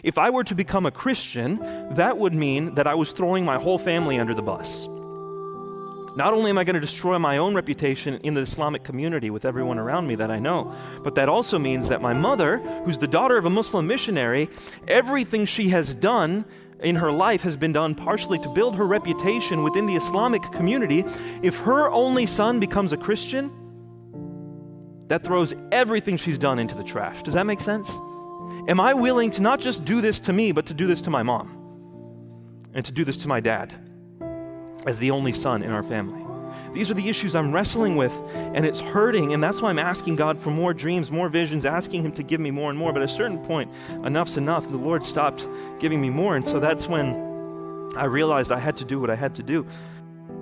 If I were to become a Christian, that would mean that I was throwing my whole family under the bus. Not only am I going to destroy my own reputation in the Islamic community with everyone around me that I know, but that also means that my mother, who's the daughter of a Muslim missionary, everything she has done in her life has been done partially to build her reputation within the Islamic community. If her only son becomes a Christian, that throws everything she's done into the trash. Does that make sense? Am I willing to not just do this to me, but to do this to my mom and to do this to my dad as the only son in our family? These are the issues I'm wrestling with, and it's hurting, and that's why I'm asking God for more dreams, more visions, asking Him to give me more and more. But at a certain point, enough's enough, and the Lord stopped giving me more, and so that's when I realized I had to do what I had to do.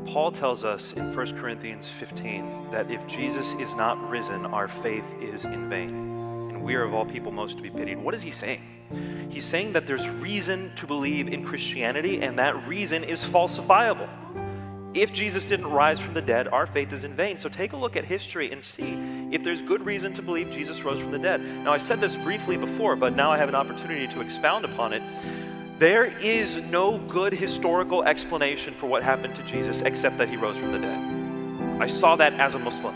Paul tells us in 1 Corinthians 15 that if Jesus is not risen, our faith is in vain, and we are of all people most to be pitied. What is he saying? He's saying that there's reason to believe in Christianity, and that reason is falsifiable. If Jesus didn't rise from the dead, our faith is in vain. So take a look at history and see if there's good reason to believe Jesus rose from the dead. Now, I said this briefly before, but now I have an opportunity to expound upon it. There is no good historical explanation for what happened to Jesus except that he rose from the dead. I saw that as a Muslim.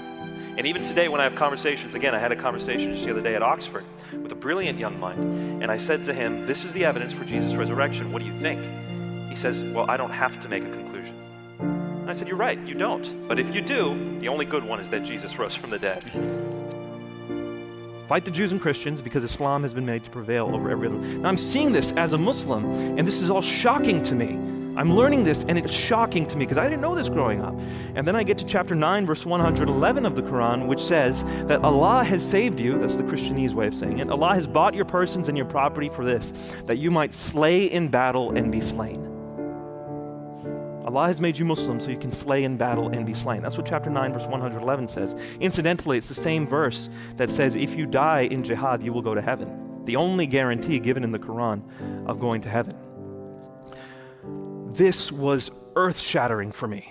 And even today when I have conversations, again, I had a conversation just the other day at Oxford with a brilliant young mind, and I said to him, this is the evidence for Jesus' resurrection. What do you think? He says, well, I don't have to make a conclusion. And I said, you're right, you don't. But if you do, the only good one is that Jesus rose from the dead. Fight the Jews and Christians because Islam has been made to prevail over every other. Now I'm seeing this as a Muslim, and this is all shocking to me. I'm learning this, and it's shocking to me because I didn't know this growing up. And then I get to chapter 9, verse 111 of the Quran, which says that Allah has saved you, that's the Christianese way of saying it, Allah has bought your persons and your property for this, that you might slay in battle and be slain. Allah has made you Muslim so you can slay in battle and be slain. That's what chapter 9, verse 111 says. Incidentally, it's the same verse that says if you die in jihad, you will go to heaven. The only guarantee given in the Quran of going to heaven. This was earth-shattering for me.